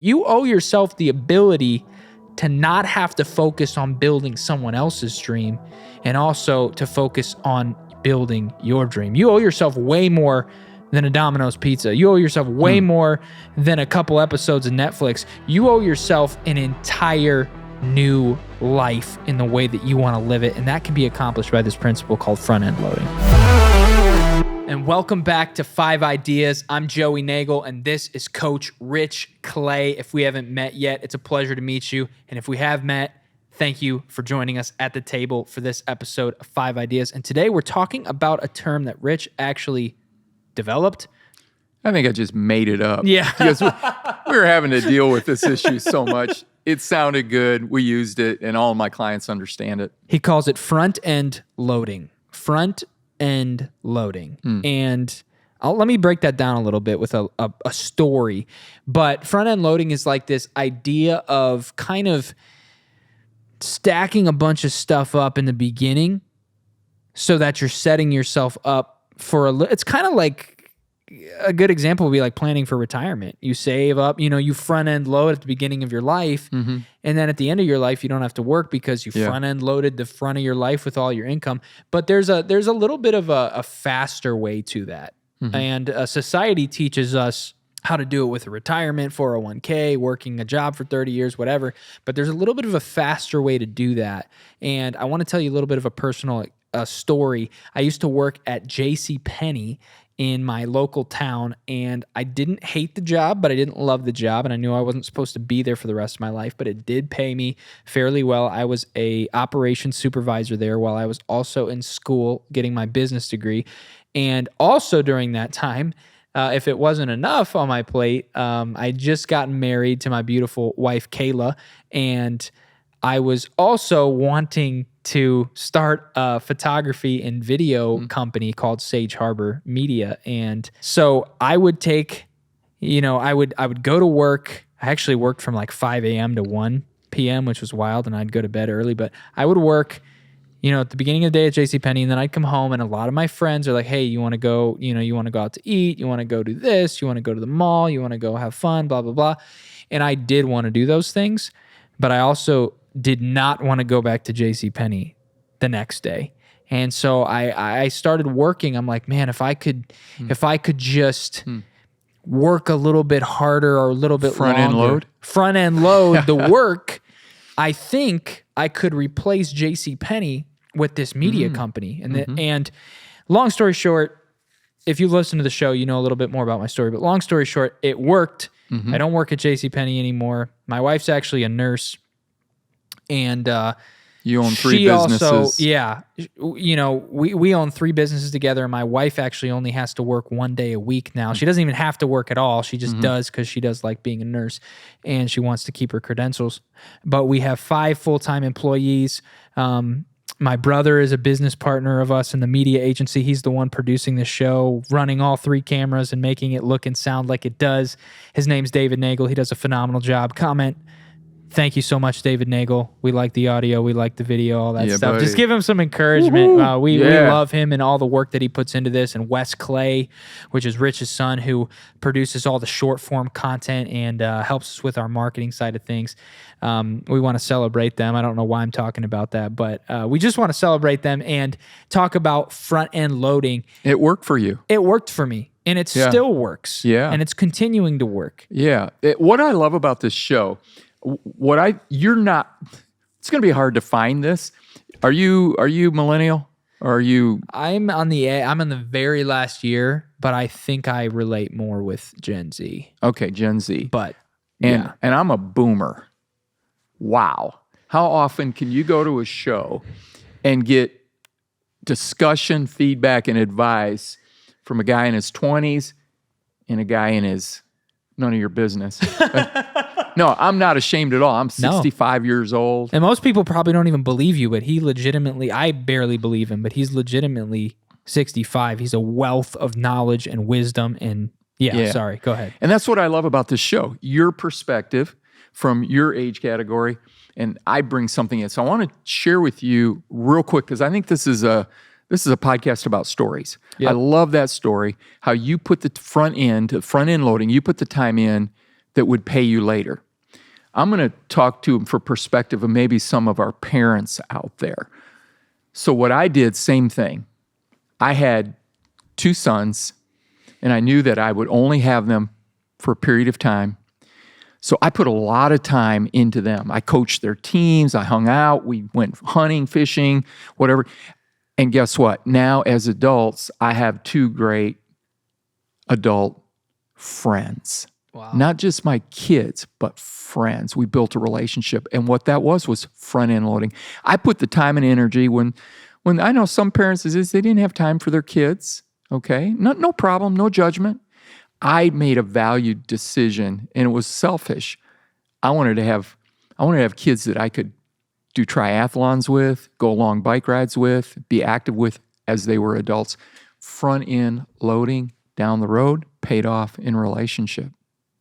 You owe yourself the ability to not have to focus on building someone else's dream and also to focus on building your dream. You owe yourself way more than a Domino's pizza. You owe yourself way more than a couple episodes of Netflix. You owe yourself an entire new life in the way that you want to live it. And that can be accomplished by this principle called front-end loading. And welcome back to 5 Ideas. I'm Joey Nagel, and this is Coach Rich Clay. If we haven't met yet, it's a pleasure to meet you. And if we have met, thank you for joining us at the table for this episode of 5 Ideas. And today we're talking about a term that Rich actually developed. I think I just made it up. Yeah. Because we were having to deal with this issue so much. It sounded good. We used it, and all of my clients understand it. He calls it front-end loading. Front-end loading. And let me break that down a little bit with a story. But front-end loading is like this idea of kind of stacking a bunch of stuff up in the beginning so that you're setting yourself up for it's kind of like a good example would be like planning for retirement. You save up, you front-end load at the beginning of your life, and then at the end of your life, you don't have to work because you front-end loaded the front of your life with all your income. But there's a little bit of a faster way to that. And society teaches us how to do it with a retirement, 401k, working a job for 30 years, whatever. But there's a little bit of a faster way to do that. And I want to tell you a little bit of a personal story. I used to work at JCPenney in my local town, and I didn't hate the job, but I didn't love the job, and I knew I wasn't supposed to be there for the rest of my life, but it did pay me fairly well. I was a operations supervisor there while I was also in school getting my business degree. And also during that time, if it wasn't enough on my plate, I just gotten married to my beautiful wife, Kayla, and I was also wanting to start a photography and video company called Sage Harbor Media. And so I would take, I would go to work. I actually worked from like 5 a.m. to 1 p.m., which was wild, and I'd go to bed early, but I would work, at the beginning of the day at JCPenney, and then I'd come home, and a lot of my friends are like, hey, you want to go, you want to go out to eat, you want to go do this, you want to go to the mall, you want to go have fun, blah, blah, blah. And I did want to do those things, but I also did not want to go back to JCPenney the next day. And so I started working. I'm like, man, if I could just work a little bit harder or a little bit longer. Front end load the work, I think I could replace JCPenney with this media company. And long story short, if you listen to the show, you know a little bit more about my story, but long story short, it worked. I don't work at JCPenney anymore. My wife's actually a nurse. And you own 3 businesses. Also, we own 3 businesses together. And my wife actually only has to work 1 day a week now. She doesn't even have to work at all. She just does because she does like being a nurse, and she wants to keep her credentials. But we have 5 full-time employees. My brother is a business partner of us in the media agency. He's the one producing the show, running all 3 cameras and making it look and sound like it does. His name's David Nagel. He does a phenomenal job. Thank you so much, David Nagel. We like the audio. We like the video, all that stuff. Buddy. Just give him some encouragement. We love him and all the work that he puts into this. And Wes Clay, which is Rich's son, who produces all the short form content and helps us with our marketing side of things. We want to celebrate them. I don't know why I'm talking about that, but we just want to celebrate them and talk about front-end loading. It worked for you. It worked for me, and it still works. Yeah. And it's continuing to work. Yeah. What I love about this show, it's going to be hard to find this. Are you millennial? Or are you? I'm in the very last year, but I think I relate more with Gen Z. Okay, Gen Z. But and I'm a boomer. Wow. How often can you go to a show and get discussion, feedback, and advice from a guy in his 20s and a guy in his none of your business? No, I'm not ashamed at all. I'm 65 years old. And most people probably don't even believe you, but I barely believe him, but he's legitimately 65. He's a wealth of knowledge and wisdom. And sorry, go ahead. And that's what I love about this show. Your perspective from your age category, and I bring something in. So I want to share with you real quick, because I think this is a podcast about stories. Yep. I love that story, how you put the front end loading, you put the time in that would pay you later. I'm going to talk to them for perspective of maybe some of our parents out there. So what I did, same thing. I had 2 sons, and I knew that I would only have them for a period of time. So I put a lot of time into them. I coached their teams. I hung out. We went hunting, fishing, whatever. And guess what? Now, as adults, I have 2 great adult friends. Wow. Not just my kids, but friends. We built a relationship. And what that was front-end loading. I put the time and energy when I know some parents is they didn't have time for their kids. Okay? No problem, no judgment. I made a valued decision, and it was selfish. I wanted to have kids that I could do triathlons with, go long bike rides with, be active with as they were adults. Front end loading down the road paid off in relationship.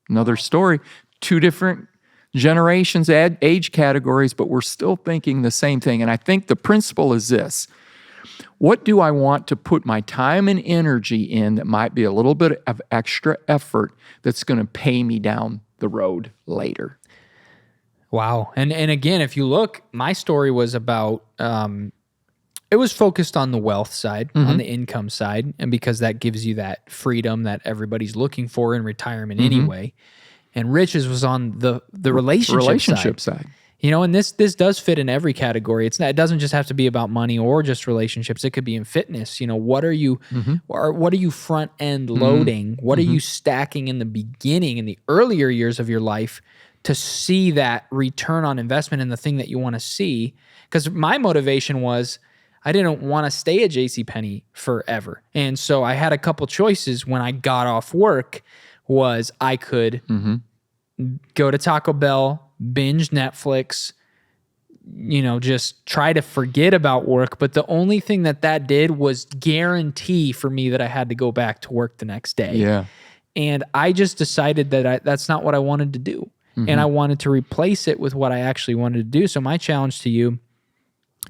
Another story, 2 different generations, age categories, but we're still thinking the same thing. And I think the principle is this. What do I want to put my time and energy in that might be a little bit of extra effort that's going to pay me down the road later? Wow. And again, if you look, my story was about, it was focused on the wealth side, on the income side, and because that gives you that freedom that everybody's looking for in retirement anyway. And Rich's was on the relationship side. You know, and this does fit in every category. It doesn't just have to be about money or just relationships. It could be in fitness. You know, what are you front end loading? What are you stacking in the beginning, in the earlier years of your life, to see that return on investment in the thing that you want to see? Because my motivation was I didn't want to stay at JCPenney forever. And so I had a couple choices when I got off work. Was I could go to Taco Bell, binge Netflix, you know, just try to forget about work. But the only thing that did was guarantee for me that I had to go back to work the next day. Yeah. And I just decided that that's not what I wanted to do. And I wanted to replace it with what I actually wanted to do. So my challenge to you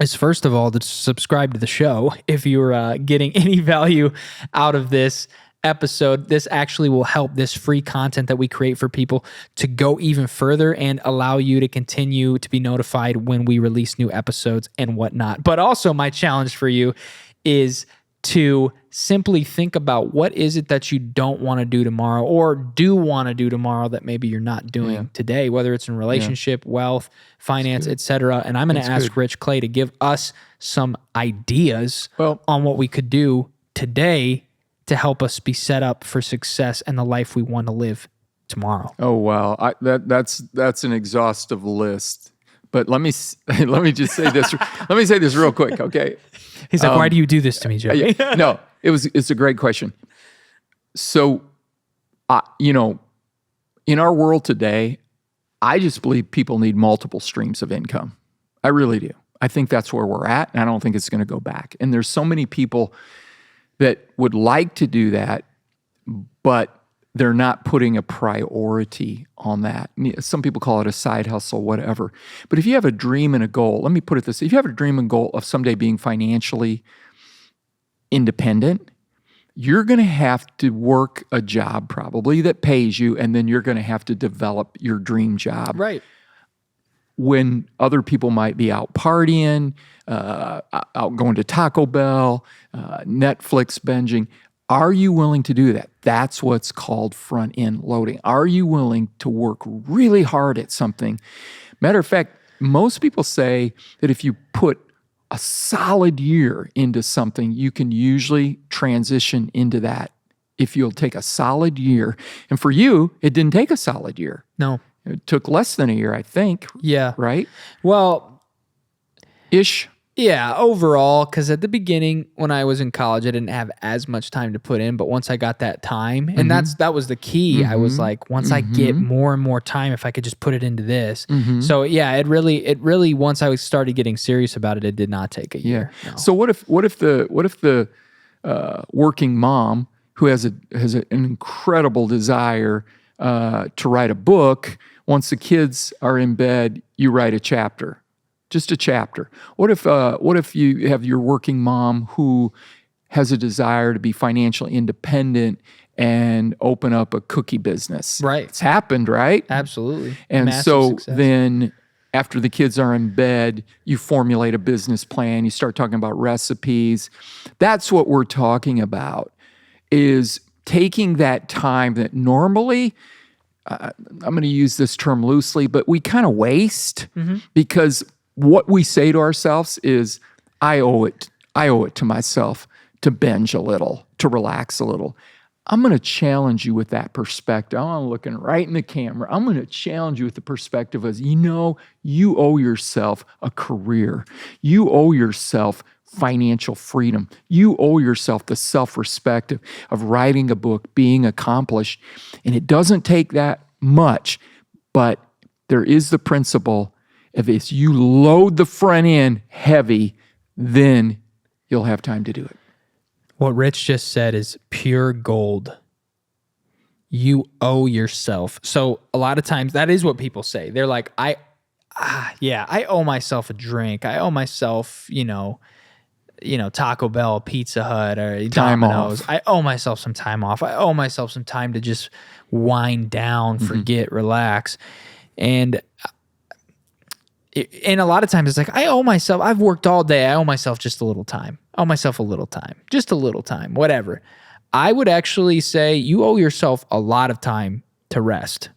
is, first of all, to subscribe to the show. If you're getting any value out of this episode, this actually will help this free content that we create for people to go even further and allow you to continue to be notified when we release new episodes and whatnot. But also my challenge for you is to simply think about what is it that you don't want to do tomorrow or do want to do tomorrow that maybe you're not doing today, whether it's in relationship, wealth, finance, etc. And I'm going to ask Rich Clay to give us some ideas on what we could do today to help us be set up for success and the life we want to live tomorrow. Oh, wow. That's an exhaustive list. But let me just say this. Let me say this real quick, okay? He's like, why do you do this to me, Joey? No, it's a great question. So, you know, in our world today, I just believe people need multiple streams of income. I really do. I think that's where we're at, and I don't think it's going to go back. And there's so many people that would like to do that, but they're not putting a priority on that. Some people call it a side hustle, whatever. But if you have a dream and a goal, let me put it this way. If you have a dream and goal of someday being financially independent, you're going to have to work a job probably that pays you, and then you're going to have to develop your dream job. Right. When other people might be out partying, out going to Taco Bell, Netflix binging. Are you willing to do that? That's what's called front-end loading. Are you willing to work really hard at something? Matter of fact, most people say that if you put a solid year into something, you can usually transition into that if you'll take a solid year. And for you, it didn't take a solid year. No. It took less than a year, I think. Yeah. Right? Well, Ish. Yeah, overall, because at the beginning when I was in college, I didn't have as much time to put in. But once I got that time, and that was the key. I was like, once I get more and more time, if I could just put it into this. So yeah, it really once I started getting serious about it, it did not take a year. Yeah. No. So what if the working mom who has an incredible desire to write a book, once the kids are in bed, you write a chapter. Just a chapter. What if you have your working mom who has a desire to be financially independent and open up a cookie business. Right. It's happened, right? Absolutely. And Massive so success. then after the kids are in bed, you formulate a business plan, you start talking about recipes. That's what we're talking about, is taking that time that normally, I'm going to use this term loosely, but we kind of waste because what we say to ourselves is, I owe it to myself to binge a little, to relax a little. I'm going to challenge you with that perspective. I'm looking right in the camera. I'm going to challenge you with the perspective of, you owe yourself a career. You owe yourself financial freedom. You owe yourself the self-respect of writing a book, being accomplished. And it doesn't take that much, but there is the principle of, if you load the front end heavy, then you'll have time to do it. What Rich just said is pure gold. You owe yourself. So a lot of times that is what people say. They're like, I owe myself a drink. I owe myself, Taco Bell, Pizza Hut, or Time Domino's. off. I owe myself some time off. I owe myself some time to just wind down, forget, relax. And a lot of times it's like, I owe myself, I've worked all day. I owe myself just a little time. I owe myself a little time, just a little time, whatever. I would actually say you owe yourself a lot of time to rest.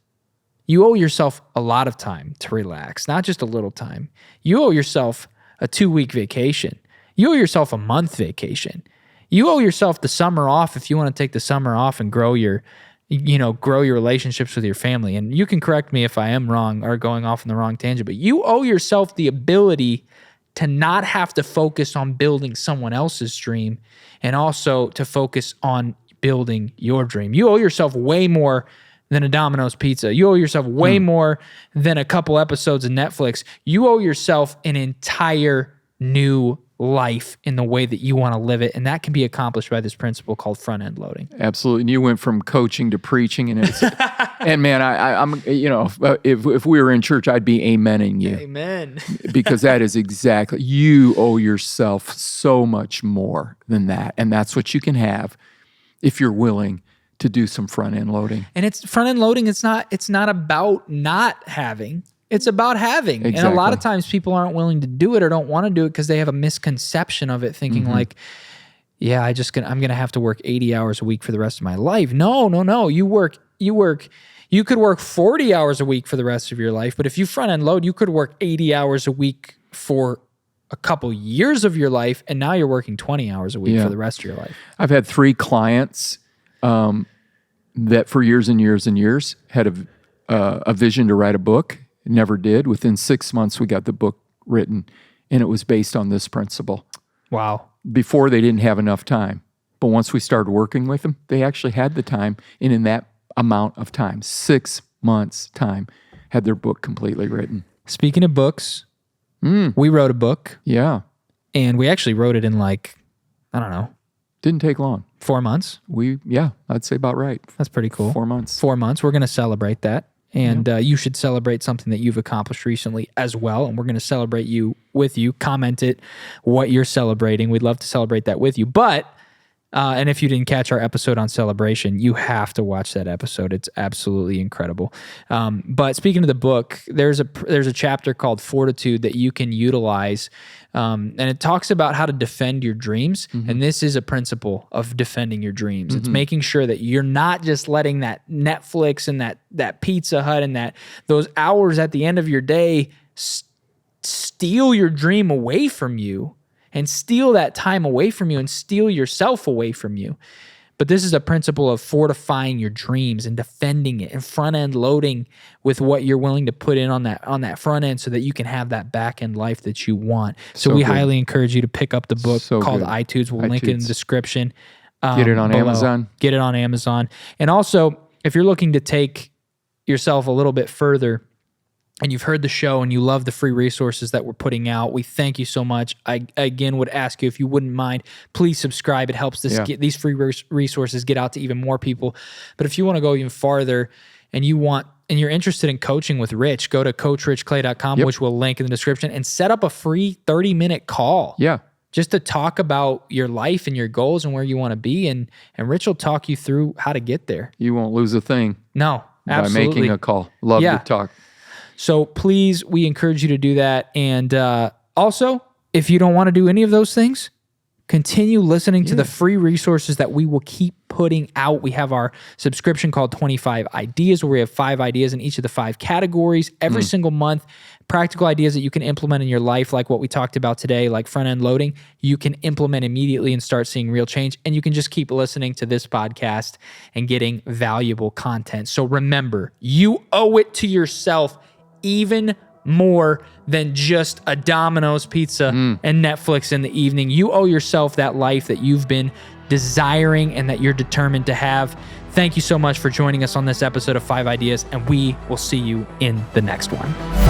You owe yourself a lot of time to relax, not just a little time. You owe yourself a 2-week vacation. You owe yourself a month vacation. You owe yourself the summer off if you want to take the summer off and grow your relationships with your family. And you can correct me if I am wrong or going off on the wrong tangent, but you owe yourself the ability to not have to focus on building someone else's dream and also to focus on building your dream. You owe yourself way more than a Domino's pizza. You owe yourself way more than a couple episodes of Netflix. You owe yourself an entire new life in the way that you want to live it, and that can be accomplished by this principle called front-end loading. Absolutely. And you went from coaching to preaching, and it's, and man, I'm if we were in church, I'd be amening you. Amen. Because that is exactly, you owe yourself so much more than that, and that's what you can have if you're willing to do some front-end loading. And it's front-end loading. It's not about not having. It's about having. Exactly. And a lot of times people aren't willing to do it or don't want to do it because they have a misconception of it, thinking like, yeah, I'm going to have to work 80 hours a week for the rest of my life. No. You could work 40 hours a week for the rest of your life, but if you front-end load, you could work 80 hours a week for a couple years of your life, and now you're working 20 hours a week for the rest of your life. I've had 3 clients that for years and years and years had a vision to write a book. Never did. Within 6 months, we got the book written, and it was based on this principle. Wow. Before, they didn't have enough time. But once we started working with them, they actually had the time, and in that amount of time, 6 months' time, had their book completely written. Speaking of books, we wrote a book, Yeah. and we actually wrote it in Didn't take long. 4 months. I'd say about right. That's pretty cool. 4 months. 4 months. We're going to celebrate that. And you should celebrate something that you've accomplished recently as well. And we're going to celebrate with you. Comment it what you're celebrating. We'd love to celebrate that with you. But, and if you didn't catch our episode on celebration, you have to watch that episode. It's absolutely incredible. But speaking of the book, there's a chapter called Fortitude that you can utilize. And it talks about how to defend your dreams. And this is a principle of defending your dreams. It's making sure that you're not just letting that Netflix and that Pizza Hut and those hours at the end of your day steal your dream away from you and steal that time away from you and steal yourself away from you. But this is a principle of fortifying your dreams and defending it and front-end loading with what you're willing to put in on that front end so that you can have that back-end life that you want. So we highly encourage you to pick up the book called iTunes. We'll link it in the description. Get it on below. Amazon. Get it on Amazon. And also, if you're looking to take yourself a little bit further, and you've heard the show and you love the free resources that we're putting out, we thank you so much. I again would ask you, if you wouldn't mind, please subscribe. It helps get these free resources get out to even more people. But if you want to go even farther and you're interested in coaching with Rich, go to coachrichclay.com, which we'll link in the description, and set up a free 30-minute call. Yeah. just to talk about your life and your goals and where you want to be. And Rich will talk you through how to get there. You won't lose a thing No, absolutely. by making a call. Love Yeah. to talk. So please, we encourage you to do that. And also, if you don't want to do any of those things, continue listening to the free resources that we will keep putting out. We have our subscription called 25 Ideas, where we have 5 ideas in each of the 5 categories every single month. Practical ideas that you can implement in your life, like what we talked about today, like front-end loading, you can implement immediately and start seeing real change. And you can just keep listening to this podcast and getting valuable content. So remember, you owe it to yourself even more than just a Domino's pizza and Netflix in the evening. You owe yourself that life that you've been desiring and that you're determined to have. Thank you so much for joining us on this episode of 5 Ideas, and we will see you in the next one.